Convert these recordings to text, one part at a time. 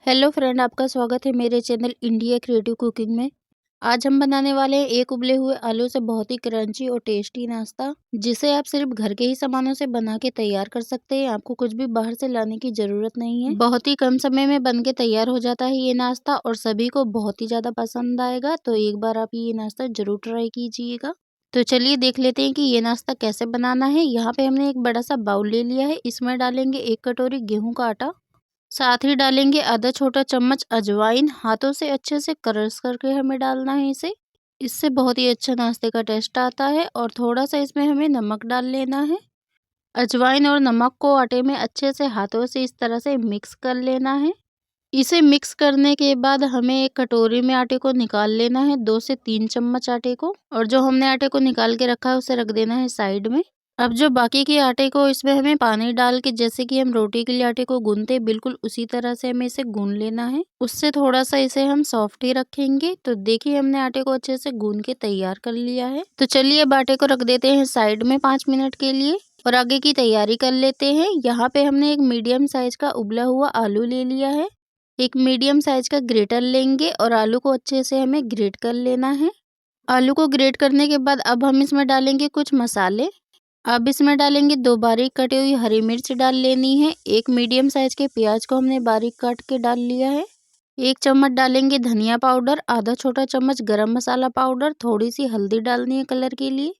Hello friend, आपका स्वागत है मेरे चैनल इंडिया क्रिएटिव कुकिंग में। आज हम बनाने वाले हैं एक उबले हुए आलू से बहुत ही क्रंची और टेस्टी नाश्ता, जिसे आप सिर्फ घर के ही सामानों से बना के तैयार कर सकते हैं। आपको कुछ भी बाहर से लाने की जरूरत नहीं है। बहुत ही कम समय में बन के तैयार हो जाता है ये नाश्ता और सभी को बहुत ही ज्यादा पसंद आएगा। तो एक बार आप ये नाश्ता जरूर ट्राई कीजिएगा। तो चलिए देख लेते हैं कि ये नाश्ता कैसे बनाना है। यहाँ पे हमने एक बड़ा सा बाउल ले लिया है। इसमें डालेंगे 1 कटोरी गेहूं का आटा, साथ ही डालेंगे आधा छोटा चम्मच अजवाइन। हाथों से अच्छे से क्रश करके हमें डालना है इसे। इससे बहुत ही अच्छा नाश्ते का टेस्ट आता है। और थोड़ा सा इसमें हमें नमक डाल लेना है। अजवाइन और नमक को आटे में अच्छे से हाथों से इस तरह से मिक्स कर लेना है। इसे मिक्स करने के बाद हमें एक कटोरी में आटे को निकाल लेना है, 2 से 3 चम्मच आटे को। और जो हमने आटे को निकाल के रखा है उसे रख देना है साइड में। अब जो बाकी के आटे को इसमें हमें पानी डाल के, जैसे कि हम रोटी के लिए आटे को गूंथते बिल्कुल उसी तरह से हमें इसे गूंथ लेना है। उससे थोड़ा सा इसे हम सॉफ्ट ही रखेंगे। तो देखिए हमने आटे को अच्छे से गूंथ के तैयार कर लिया है। तो चलिए अब आटे को रख देते हैं साइड में 5 मिनट के लिए और आगे की तैयारी कर लेते हैं। यहाँ पे हमने एक मीडियम साइज का उबला हुआ आलू ले लिया है। एक मीडियम साइज का ग्रेटर लेंगे और आलू को अच्छे से हमें ग्रेट कर लेना है। आलू को ग्रेट करने के बाद अब हम इसमें डालेंगे कुछ मसाले। अब इसमें डालेंगे 2 बारीक कटी हुई हरी मिर्च डाल लेनी है। एक मीडियम साइज के प्याज को हमने बारीक काट के डाल लिया है। 1 चम्मच डालेंगे धनिया पाउडर, आधा छोटा चम्मच गरम मसाला पाउडर, थोड़ी सी हल्दी डालनी है कलर के लिए,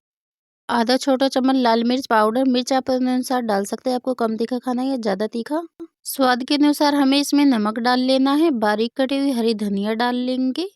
आधा छोटा चम्मच लाल मिर्च पाउडर। मिर्च आप अपने अनुसार डाल सकते हैं, आपको कम तीखा खाना है या ज़्यादा तीखा। स्वाद के अनुसार हमें इसमें नमक डाल लेना है। बारीक कटी हुई हरी धनिया डाल लेंगे।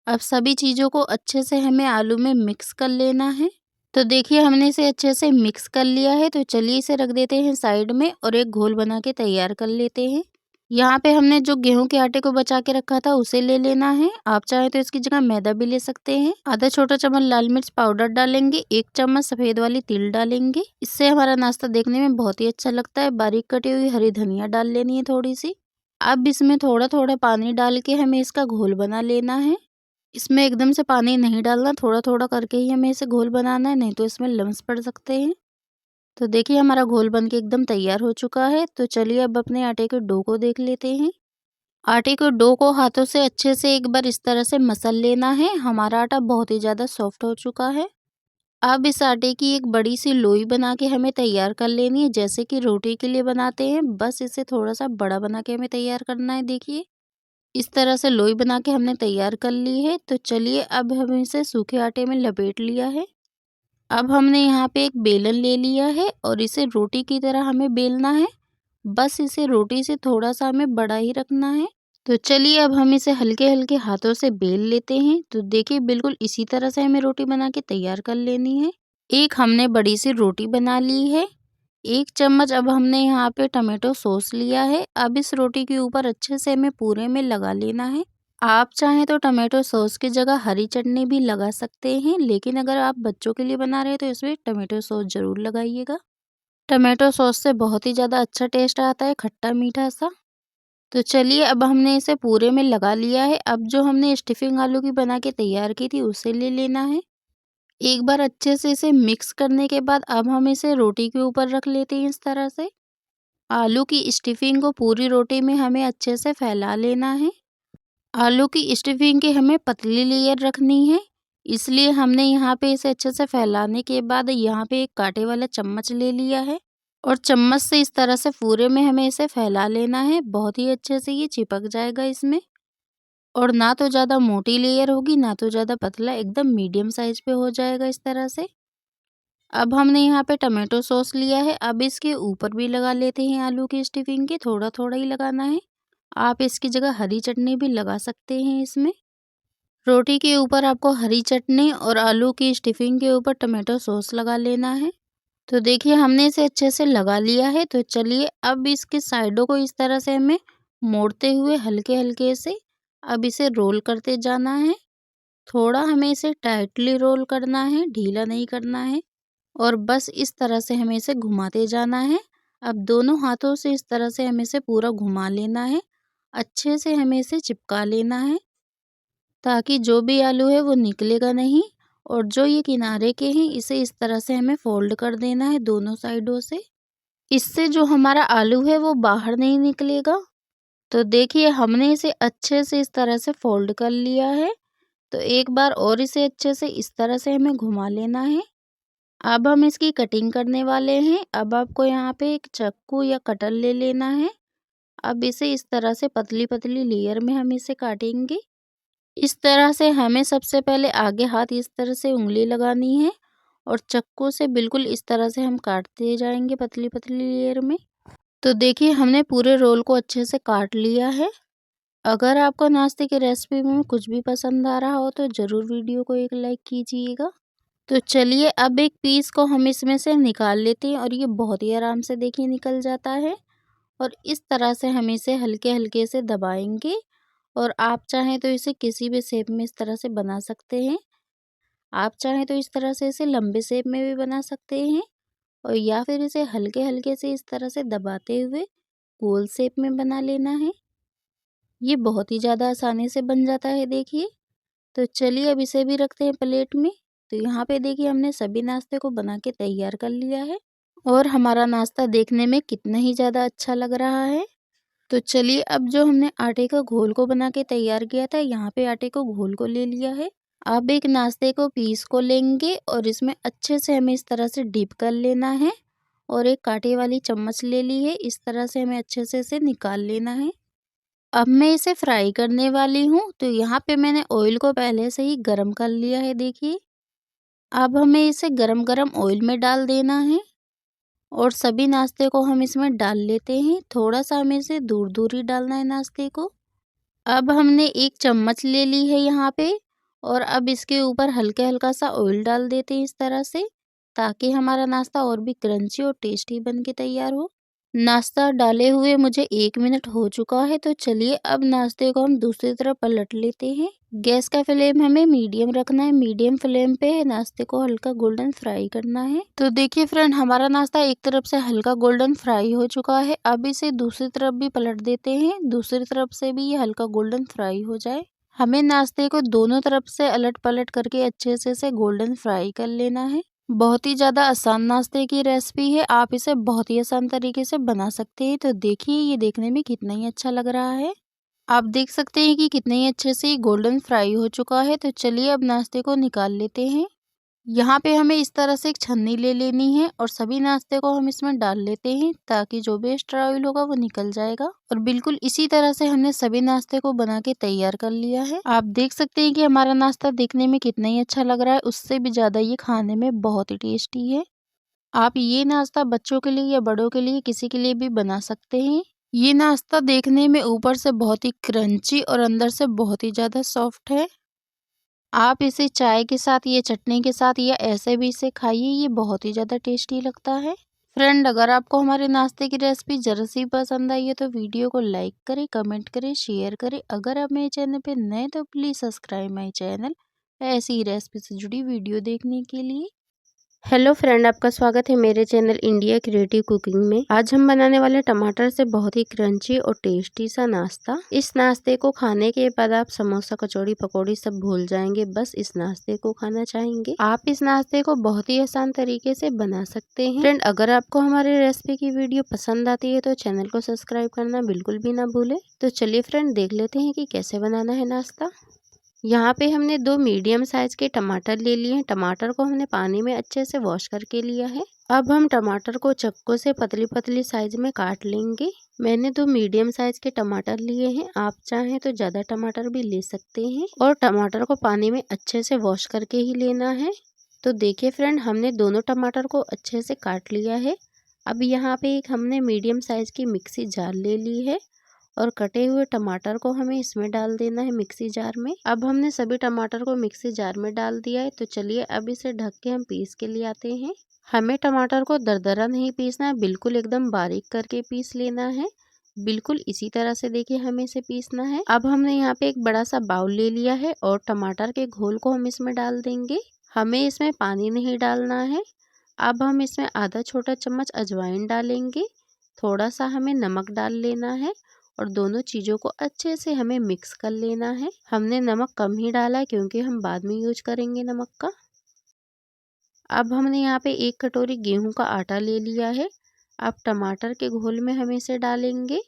अब सभी चीज़ों को अच्छे से हमें आलू में मिक्स कर लेना है। तो देखिए हमने इसे अच्छे से मिक्स कर लिया है। तो चलिए इसे रख देते हैं साइड में और एक घोल बना के तैयार कर लेते हैं। यहाँ पे हमने जो गेहूं के आटे को बचा के रखा था उसे ले लेना है। आप चाहे तो इसकी जगह मैदा भी ले सकते हैं। आधा छोटा चम्मच लाल मिर्च पाउडर डालेंगे, 1 चम्मच सफेद वाली तिल डालेंगे। इससे हमारा नाश्ता देखने में बहुत ही अच्छा लगता है। बारीक कटी हुई हरी धनिया डाल लेनी है थोड़ी सी। अब इसमें थोड़ा थोड़ा पानी डाल के हमें इसका घोल बना लेना है। इसमें एकदम से पानी नहीं डालना, थोड़ा थोड़ा करके ही हमें इसे घोल बनाना है, नहीं तो इसमें लम्स पड़ सकते हैं। तो देखिए हमारा घोल बनके एकदम तैयार हो चुका है। तो चलिए अब अपने आटे के डो को देख लेते हैं। आटे के डो को हाथों से अच्छे से एक बार इस तरह से मसल लेना है। हमारा आटा बहुत ही ज़्यादा सॉफ्ट हो चुका है। अब इस आटे की एक बड़ी सी लोई बना के हमें तैयार कर लेनी है, जैसे कि रोटी के लिए बनाते हैं। बस इसे थोड़ा सा बड़ा बना के हमें तैयार करना है। देखिए इस तरह से लोई बना के हमने तैयार कर ली है। तो चलिए अब हम इसे सूखे आटे में लपेट लिया है। अब हमने यहाँ पे एक बेलन ले लिया है और इसे रोटी की तरह हमें बेलना है। बस इसे रोटी से थोड़ा सा हमें बड़ा ही रखना है। तो चलिए अब हम इसे हल्के हल्के हाथों से बेल लेते हैं। तो देखिए बिल्कुल इसी तरह से हमें रोटी बना के तैयार कर लेनी है। एक हमने बड़ी सी रोटी बना ली है। 1 चम्मच अब हमने यहाँ पे टमाटो सॉस लिया है। अब इस रोटी के ऊपर अच्छे से हमें पूरे में लगा लेना है। आप चाहें तो टमाटो सॉस की जगह हरी चटनी भी लगा सकते हैं, लेकिन अगर आप बच्चों के लिए बना रहे हैं तो इसमें टमाटो सॉस ज़रूर लगाइएगा। टमाटो सॉस से बहुत ही ज़्यादा अच्छा टेस्ट आता है, खट्टा मीठा सा। तो चलिए अब हमने इसे पूरे में लगा लिया है। अब जो हमने स्टफिंग आलू की बना के तैयार की थी उसे ले लेना है। एक बार अच्छे से इसे मिक्स करने के बाद अब हम इसे रोटी के ऊपर रख लेते हैं इस तरह से। आलू की स्टफिंग को पूरी रोटी में हमें अच्छे से फैला लेना है। आलू की स्टफिंग की हमें पतली लेयर रखनी है, इसलिए हमने यहाँ पे इसे अच्छे से फैलाने के बाद यहाँ पे एक कांटे वाला चम्मच ले लिया है और चम्मच से इस तरह से पूरे में हमें इसे फैला लेना है। बहुत ही अच्छे से ये चिपक जाएगा इसमें और ना तो ज़्यादा मोटी लेयर होगी ना तो ज़्यादा पतला, एकदम मीडियम साइज पे हो जाएगा इस तरह से। अब हमने यहाँ पे टमाटो सॉस लिया है। अब इसके ऊपर भी लगा लेते हैं आलू की स्टफिंग के, थोड़ा थोड़ा ही लगाना है। आप इसकी जगह हरी चटनी भी लगा सकते हैं इसमें। रोटी के ऊपर आपको हरी चटनी और आलू की स्टफिंग के ऊपर टमाटो सॉस लगा लेना है। तो देखिए हमने इसे अच्छे से लगा लिया है। तो चलिए अब इसके साइडों को इस तरह से हमें मोड़ते हुए हल्के हल्के से अब इसे रोल करते जाना है। थोड़ा हमें इसे टाइटली रोल करना है, ढीला नहीं करना है। और बस इस तरह से हमें इसे घुमाते जाना है। अब दोनों हाथों से इस तरह से हमें इसे पूरा घुमा लेना है। अच्छे से हमें इसे चिपका लेना है ताकि जो भी आलू है वो निकलेगा नहीं। और जो ये किनारे के हैं इसे इस तरह से हमें फोल्ड कर देना है दोनों साइडों से। इससे जो हमारा आलू है वो बाहर नहीं निकलेगा। तो देखिए हमने इसे अच्छे से इस तरह से फोल्ड कर लिया है। तो एक बार और इसे अच्छे से इस तरह से हमें घुमा लेना है। अब हम इसकी कटिंग करने वाले हैं। अब आपको यहाँ पे एक चाकू या कटर ले लेना है। अब इसे इस तरह से पतली-पतली लेयर में हम इसे काटेंगे। इस तरह से हमें सबसे पहले आगे हाथ इस तरह से उँगली लगानी है और चाकू से बिल्कुल इस तरह से हम काटते जाएंगे पतली-पतली लेयर में। तो देखिए हमने पूरे रोल को अच्छे से काट लिया है। अगर आपको नाश्ते की रेसिपी में कुछ भी पसंद आ रहा हो तो ज़रूर वीडियो को एक लाइक कीजिएगा। तो चलिए अब एक पीस को हम इसमें से निकाल लेते हैं और ये बहुत ही आराम से देखिए निकल जाता है। और इस तरह से हम इसे हल्के-हल्के से दबाएंगे और आप चाहें तो इसे किसी भी शेप में इस तरह से बना सकते हैं। आप चाहें तो इस तरह से इसे लंबे शेप में भी बना सकते हैं और या फिर इसे हल्के-हल्के से इस तरह से दबाते हुए गोल शेप में बना लेना है। ये बहुत ही ज़्यादा आसानी से बन जाता है देखिए। तो चलिए अब इसे भी रखते हैं प्लेट में। तो यहाँ पे देखिए हमने सभी नाश्ते को बना के तैयार कर लिया है और हमारा नाश्ता देखने में कितना ही ज़्यादा अच्छा लग रहा है। तो चलिए अब जो हमने आटे का घोल को बना के तैयार किया था, यहाँ पे आटे को घोल को ले लिया है। अब एक नाश्ते को पीस को लेंगे और इसमें अच्छे से हमें इस तरह से डिप कर लेना है और एक कांटे वाली चम्मच ले ली है। इस तरह से हमें अच्छे से इसे निकाल लेना है। अब मैं इसे फ्राई करने वाली हूँ। तो यहाँ पे मैंने ऑयल को पहले से ही गरम कर लिया है देखिए। अब हमें इसे गरम-गरम ऑयल में डाल देना है और सभी नाश्ते को हम इसमें डाल लेते हैं। थोड़ा-सा हमें इसे दूर-दूर ही डालना है नाश्ते को। अब हमने एक चम्मच ले ली है यहाँ पे और अब इसके ऊपर हल्का-हल्का सा ऑयल डाल देते हैं इस तरह से, ताकि हमारा नाश्ता और भी क्रंची और टेस्टी बन के तैयार हो। नाश्ता डाले हुए मुझे 1 मिनट हो चुका है। तो चलिए अब नाश्ते को हम दूसरी तरफ पलट लेते हैं। गैस का फ्लेम हमें मीडियम रखना है। मीडियम फ्लेम पे नाश्ते को हल्का गोल्डन फ्राई करना है। तो देखिए फ्रेंड हमारा नाश्ता एक तरफ से हल्का गोल्डन फ्राई हो चुका है। अब इसे दूसरी तरफ भी पलट देते हैं। दूसरी तरफ से भी ये हल्का गोल्डन फ्राई हो जाए। हमें नाश्ते को दोनों तरफ से अलट पलट करके अच्छे से इसे गोल्डन फ्राई कर लेना है। बहुत ही ज़्यादा आसान नाश्ते की रेसिपी है। आप इसे बहुत ही आसान तरीके से बना सकते हैं। तो देखिए ये देखने में कितना ही अच्छा लग रहा है। आप देख सकते हैं कि कितने ही अच्छे से गोल्डन फ्राई हो चुका है। तो चलिए अब नाश्ते को निकाल लेते हैं। यहाँ पे हमें इस तरह से एक छन्नी ले लेनी है और सभी नाश्ते को हम इसमें डाल लेते हैं, ताकि जो भी एक्स्ट्रा ऑयल होगा वो निकल जाएगा। और बिल्कुल इसी तरह से हमने सभी नाश्ते को बना के तैयार कर लिया है। आप देख सकते हैं कि हमारा नाश्ता देखने में कितना ही अच्छा लग रहा है, उससे भी ज़्यादा ये खाने में बहुत ही टेस्टी है। आप ये नाश्ता बच्चों के लिए या बड़ों के लिए किसी के लिए भी बना सकते हैं। ये नाश्ता देखने में ऊपर से बहुत ही क्रंची और अंदर से बहुत ही ज़्यादा सॉफ्ट है। आप इसे चाय के साथ या चटनी के साथ या ऐसे भी इसे खाइए, ये बहुत ही ज़्यादा टेस्टी लगता है। फ्रेंड अगर आपको हमारे नाश्ते की रेसिपी ज़रा सी पसंद आई है तो वीडियो को लाइक करें, कमेंट करें, शेयर करें। अगर आप मेरे चैनल पे नए तो प्लीज़ सब्सक्राइब माई चैनल ऐसी ही रेसिपी से जुड़ी वीडियो देखने के लिए। हेलो फ्रेंड, आपका स्वागत है मेरे चैनल इंडिया क्रिएटिव कुकिंग में। आज हम बनाने वाले टमाटर से बहुत ही क्रंची और टेस्टी सा नाश्ता। इस नाश्ते को खाने के बाद आप समोसा, कचौड़ी, पकौड़ी सब भूल जाएंगे, बस इस नाश्ते को खाना चाहेंगे। आप इस नाश्ते को बहुत ही आसान तरीके से बना सकते हैं। फ्रेंड अगर आपको हमारी रेसिपी की वीडियो पसंद आती है तो चैनल को सब्सक्राइब करना बिल्कुल भी ना भूले। तो चलिए फ्रेंड देख लेते हैं कि कैसे बनाना है नाश्ता। यहाँ पे हमने 2 मीडियम साइज के टमाटर ले लिए हैं। टमाटर को हमने पानी में अच्छे से वॉश करके लिया है। अब हम टमाटर को चाकू से पतली पतली साइज में काट लेंगे। मैंने 2 मीडियम साइज के टमाटर लिए हैं। आप चाहें तो ज़्यादा टमाटर भी ले सकते हैं और टमाटर को पानी में अच्छे से वॉश करके ही लेना है। तो देखिए फ्रेंड हमने दोनों टमाटर को अच्छे से काट लिया है। अब यहाँ पे एक हमने मीडियम साइज की मिक्सी जार ले ली है और कटे हुए टमाटर को हमें इसमें डाल देना है मिक्सी जार में। अब हमने सभी टमाटर को मिक्सी जार में डाल दिया है। तो चलिए अब इसे ढक के हम पीस के लिए आते हैं। हमें टमाटर को दरदरा नहीं पीसना है, बिल्कुल एकदम बारीक करके पीस लेना है। बिल्कुल इसी तरह से देखिए हमें इसे पीसना है। अब हमने यहाँ पे एक बड़ा सा बाउल ले लिया है और टमाटर के घोल को हम इसमें डाल देंगे। हमें इसमें पानी नहीं डालना है। अब हम इसमें आधा छोटा चम्मच अजवाइन डालेंगे। थोड़ा सा हमें नमक डाल लेना है और दोनों चीज़ों को अच्छे से हमें मिक्स कर लेना है। हमने नमक कम ही डाला है क्योंकि हम बाद में यूज करेंगे नमक का। अब हमने यहाँ पे 1 कटोरी गेहूं का आटा ले लिया है। अब टमाटर के घोल में हम इसे डालेंगे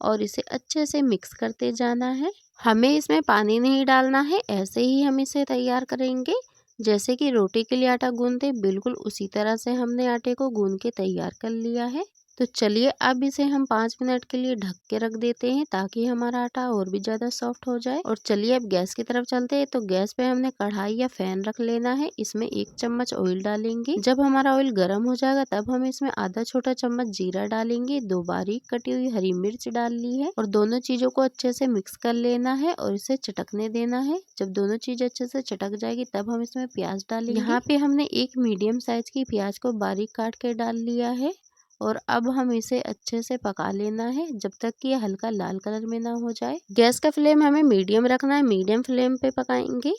और इसे अच्छे से मिक्स करते जाना है। हमें इसमें पानी नहीं डालना है, ऐसे ही हम इसे तैयार करेंगे। जैसे कि रोटी के लिए आटा गूंथते बिल्कुल उसी तरह से हमने आटे को गूंथ के तैयार कर लिया है। तो चलिए अब इसे हम 5 मिनट के लिए ढक के रख देते हैं ताकि हमारा आटा और भी ज़्यादा सॉफ्ट हो जाए। और चलिए अब गैस की तरफ चलते हैं। तो गैस पे हमने कढ़ाई या फैन रख लेना है। इसमें 1 चम्मच ऑयल डालेंगे। जब हमारा ऑयल गर्म हो जाएगा तब हम इसमें आधा छोटा चम्मच जीरा डालेंगे। 2 बारीक कटी हुई हरी मिर्च डाल ली है और दोनों चीज़ों को अच्छे से मिक्स कर लेना है और इसे चटकने देना है। जब दोनों चीज़ अच्छे से चटक जाएगी तब हम इसमें प्याज डालेंगे। यहाँ पे हमने एक मीडियम साइज की प्याज को बारीक काट के डाल लिया है और अब हम इसे अच्छे से पका लेना है जब तक कि ये हल्का लाल कलर में ना हो जाए। गैस का फ्लेम हमें मीडियम रखना है, मीडियम फ्लेम पे पकाएंगे।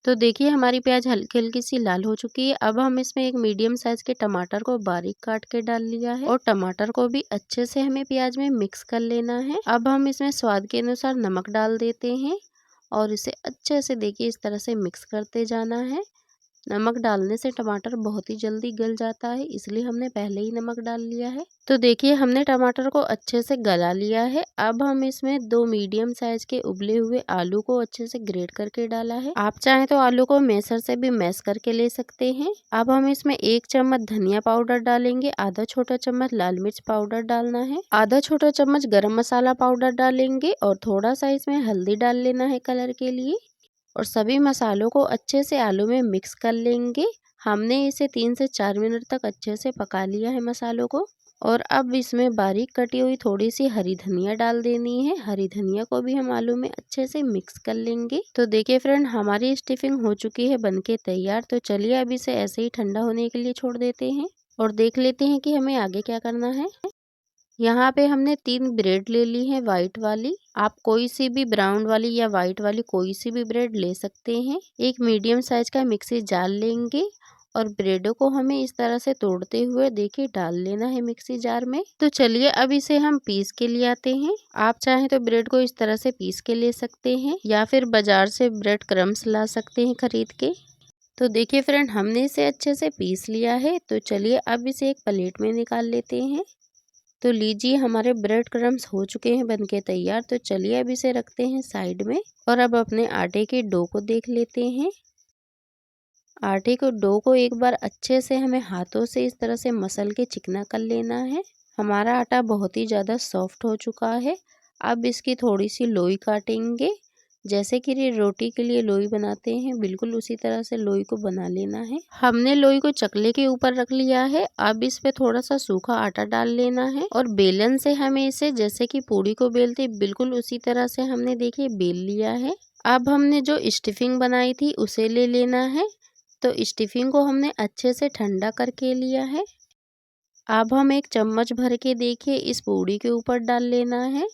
तो देखिए हमारी प्याज हल्की हल्की सी लाल हो चुकी है। अब हम इसमें एक मीडियम साइज के टमाटर को बारीक काट के डाल लिया है और टमाटर को भी अच्छे से हमें प्याज में मिक्स कर लेना है। अब हम इसमें स्वाद के अनुसार नमक डाल देते हैं और इसे अच्छे से देखिए इस तरह से मिक्स करते जाना है। नमक डालने से टमाटर बहुत ही जल्दी गल जाता है, इसलिए हमने पहले ही नमक डाल लिया है। तो देखिए हमने टमाटर को अच्छे से गला लिया है। अब हम इसमें 2 मीडियम साइज के उबले हुए आलू को अच्छे से ग्रेट करके डाला है। आप चाहें तो आलू को मैशर से भी मैश करके ले सकते हैं। अब हम इसमें 1 चम्मच धनिया पाउडर डालेंगे, आधा छोटा चम्मच लाल मिर्च पाउडर डालना है, आधा छोटा चम्मच गरम मसाला पाउडर डालेंगे और थोड़ा सा इसमें हल्दी डाल लेना है कलर के लिए। और सभी मसालों को अच्छे से आलू में मिक्स कर लेंगे। हमने इसे 3 से 4 मिनट तक अच्छे से पका लिया है मसालों को। और अब इसमें बारीक कटी हुई थोड़ी सी हरी धनिया डाल देनी है। हरी धनिया को भी हम आलू में अच्छे से मिक्स कर लेंगे। तो देखिए फ्रेंड हमारी स्टफिंग हो चुकी है बनके तैयार। तो चलिए अब इसे ऐसे ही ठंडा होने के लिए छोड़ देते हैं और देख लेते हैं कि हमें आगे क्या करना है। यहाँ पे हमने 3 ब्रेड ले ली है वाइट वाली। आप कोई सी भी ब्राउन वाली या वाइट वाली कोई सी भी ब्रेड ले सकते हैं। एक मीडियम साइज का मिक्सी जार लेंगे और ब्रेडों को हमें इस तरह से तोड़ते हुए देखिए डाल लेना है मिक्सी जार में। तो चलिए अब इसे हम पीस के लिए आते हैं। आप चाहें तो ब्रेड को इस तरह से पीस के ले सकते हैं या फिर बाजार से ब्रेड क्रम्स ला सकते हैं खरीद के। तो देखिए फ्रेंड हमने इसे अच्छे से पीस लिया है। तो चलिए अब इसे एक प्लेट में निकाल लेते हैं। तो लीजिए हमारे ब्रेड क्रम्स हो चुके हैं बनके तैयार। तो चलिए अब इसे रखते हैं साइड में और अब अपने आटे के डो को देख लेते हैं। आटे को डो को एक बार अच्छे से हमें हाथों से इस तरह से मसल के चिकना कर लेना है। हमारा आटा बहुत ही ज़्यादा सॉफ्ट हो चुका है। अब इसकी थोड़ी सी लोई काटेंगे। जैसे कि ये रोटी के लिए लोई बनाते हैं बिल्कुल उसी तरह से लोई को बना लेना है। हमने लोई को चकले के ऊपर रख लिया है। अब इस पे थोड़ा सा सूखा आटा डाल लेना है और बेलन से हमें इसे जैसे कि पूड़ी को बेलते बिल्कुल उसी तरह से हमने देखिए बेल लिया है। अब हमने जो स्टफिंग बनाई थी उसे ले लेना है। तो स्टफिंग को हमने अच्छे से ठंडा करके लिया है। अब हम एक चम्मच भर के देखिए इस पूड़ी के ऊपर डाल लेना है।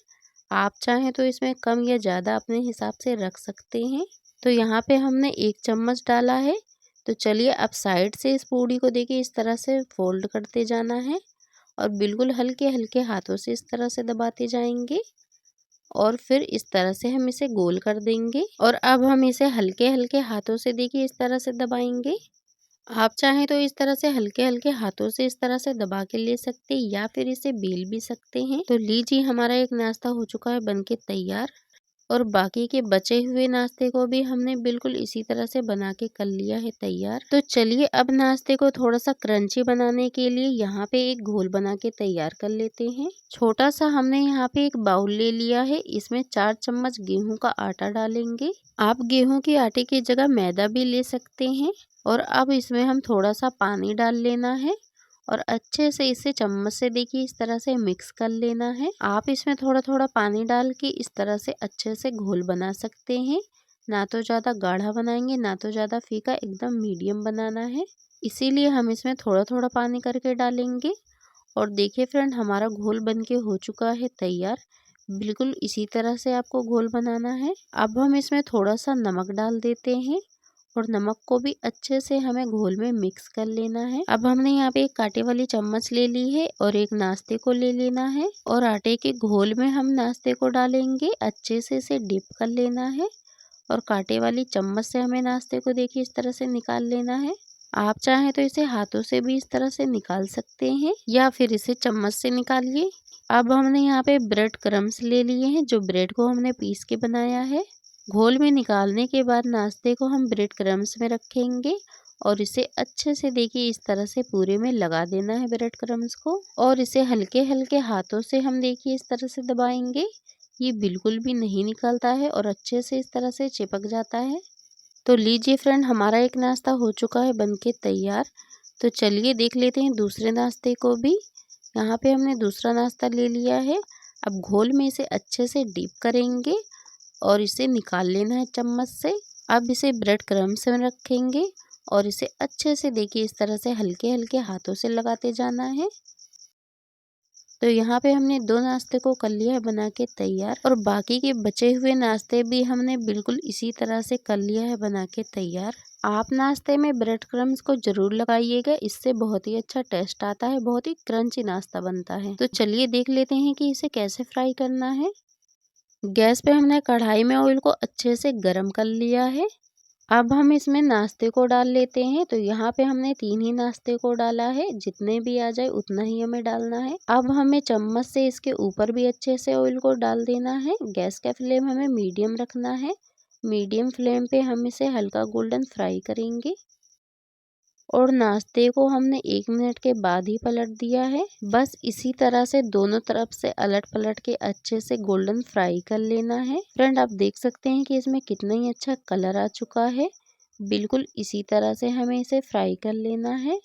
आप चाहें तो इसमें कम या ज़्यादा अपने हिसाब से रख सकते हैं। तो यहाँ पे हमने 1 चम्मच डाला है। तो चलिए अब साइड से इस पूड़ी को देखिए इस तरह से फोल्ड करते जाना है और बिल्कुल हल्के हल्के हाथों से इस तरह से दबाते जाएंगे और फिर इस तरह से हम इसे गोल कर देंगे। और अब हम इसे हल्के हल्के हाथों से देखिए इस तरह से दबाएंगे। आप चाहें तो इस तरह से हल्के हल्के हाथों से इस तरह से दबा के ले सकते हैं या फिर इसे बेल भी सकते हैं। तो लीजिए हमारा एक नाश्ता हो चुका है बनके तैयार और बाकी के बचे हुए नाश्ते को भी हमने बिल्कुल इसी तरह से बना के कर लिया है तैयार। तो चलिए अब नाश्ते को थोड़ा सा क्रंची बनाने के लिए यहाँ पे एक घोल बना के तैयार कर लेते हैं। छोटा सा हमने यहाँ पे एक बाउल ले लिया है। इसमें 4 चम्मच गेहूं का आटा डालेंगे। आप गेहूं के आटे की जगह मैदा भी ले सकते हैं। और अब इसमें हम थोड़ा सा पानी डाल लेना है और अच्छे से इसे चम्मच से देखिए इस तरह से मिक्स कर लेना है। आप इसमें थोड़ा थोड़ा पानी डाल के इस तरह से अच्छे से घोल बना सकते हैं। ना तो ज़्यादा गाढ़ा बनाएंगे ना तो ज़्यादा फीका, एकदम मीडियम बनाना है। इसीलिए हम इसमें थोड़ा थोड़ा पानी करके डालेंगे। और देखिए फ्रेंड हमारा घोल बनके हो चुका है तैयार। बिल्कुल इसी तरह से आपको घोल बनाना है। अब हम इसमें थोड़ा सा नमक डाल देते हैं और नमक को भी अच्छे से हमें घोल में मिक्स कर लेना है। अब हमने यहाँ पे एक कांटे वाली चम्मच ले ली है और एक नाश्ते को ले लेना है और आटे के घोल में हम नाश्ते को डालेंगे। अच्छे से इसे डिप कर लेना है और कांटे वाली चम्मच से हमें नाश्ते को देखिए इस तरह से निकाल लेना है। आप चाहें तो इसे हाथों से भी इस तरह से निकाल सकते हैं या फिर इसे चम्मच से निकालिए। अब हमने यहाँ पे ब्रेड क्रम्स ले लिए हैं, जो ब्रेड को हमने पीस के बनाया है। घोल में निकालने के बाद नाश्ते को हम ब्रेड क्रम्स में रखेंगे और इसे अच्छे से देखिए इस तरह से पूरे में लगा देना है ब्रेड क्रम्स को, और इसे हल्के हल्के हाथों से हम देखिए इस तरह से दबाएंगे। ये बिल्कुल भी नहीं निकलता है और अच्छे से इस तरह से चिपक जाता है। तो लीजिए फ्रेंड, हमारा एक नाश्ता हो चुका है बनके तैयार। तो चलिए देख लेते हैं दूसरे नाश्ते को भी। यहाँ पे हमने दूसरा नाश्ता ले लिया है। अब घोल में इसे अच्छे से डीप करेंगे और इसे निकाल लेना है चम्मच से। अब इसे ब्रेड क्रम्स में रखेंगे और इसे अच्छे से देखिए इस तरह से हल्के हल्के हाथों से लगाते जाना है। तो यहाँ पे हमने 2 नाश्ते को कर लिया है बना के तैयार, और बाकी के बचे हुए नाश्ते भी हमने बिल्कुल इसी तरह से कर लिया है बना के तैयार। आप नाश्ते में ब्रेड क्रम्स को जरूर लगाइएगा, इससे बहुत ही अच्छा टेस्ट आता है, बहुत ही क्रंची नाश्ता बनता है। तो चलिए देख लेते हैं कि इसे कैसे फ्राई करना है। गैस पे हमने कढ़ाई में ऑयल को अच्छे से गर्म कर लिया है। अब हम इसमें नाश्ते को डाल लेते हैं। तो यहाँ पे हमने 3 ही नाश्ते को डाला है, जितने भी आ जाए उतना ही हमें डालना है। अब हमें चम्मच से इसके ऊपर भी अच्छे से ऑयल को डाल देना है। गैस का फ्लेम हमें मीडियम रखना है। मीडियम फ्लेम पे हम इसे हल्का गोल्डन फ्राई करेंगे, और नाश्ते को हमने 1 मिनट के बाद ही पलट दिया है। बस इसी तरह से दोनों तरफ से अलट पलट के अच्छे से गोल्डन फ्राई कर लेना है। फ्रेंड, आप देख सकते हैं कि इसमें कितना ही अच्छा कलर आ चुका है। बिल्कुल इसी तरह से हमें इसे फ्राई कर लेना है।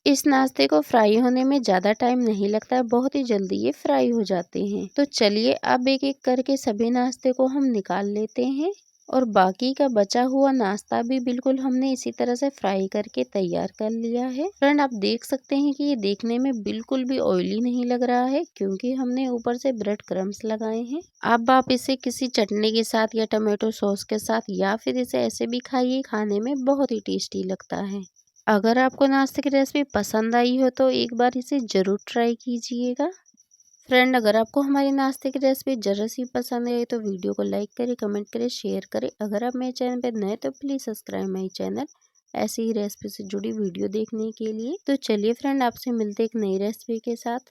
इस नाश्ते को फ्राई होने में ज़्यादा टाइम नहीं लगता है, बहुत ही जल्दी ये फ्राई हो जाते हैं। तो चलिए अब एक एक करके सभी नाश्ते को हम निकाल लेते हैं, और बाकी का बचा हुआ नाश्ता भी बिल्कुल हमने इसी तरह से फ्राई करके तैयार कर लिया है। फ्रेंड, आप देख सकते हैं कि ये देखने में बिल्कुल भी ऑयली नहीं लग रहा है, क्योंकि हमने ऊपर से ब्रेड क्रम्स लगाए हैं। अब आप इसे किसी चटनी के साथ या टमाटो सॉस के साथ, या फिर इसे ऐसे भी खाइए, खाने में बहुत ही टेस्टी लगता है। अगर आपको नाश्ते की रेसिपी पसंद आई हो तो एक बार इसे ज़रूर ट्राई कीजिएगा। फ्रेंड, अगर आपको हमारी नाश्ते की रेसिपी ज़रा सी पसंद आई तो वीडियो को लाइक करें, कमेंट करें, शेयर करें। अगर आप मेरे चैनल पर नए तो प्लीज़ सब्सक्राइब माई चैनल, ऐसी ही रेसिपी से जुड़ी वीडियो देखने के लिए। तो चलिए फ्रेंड, आपसे मिलते एक नई रेसिपी के साथ।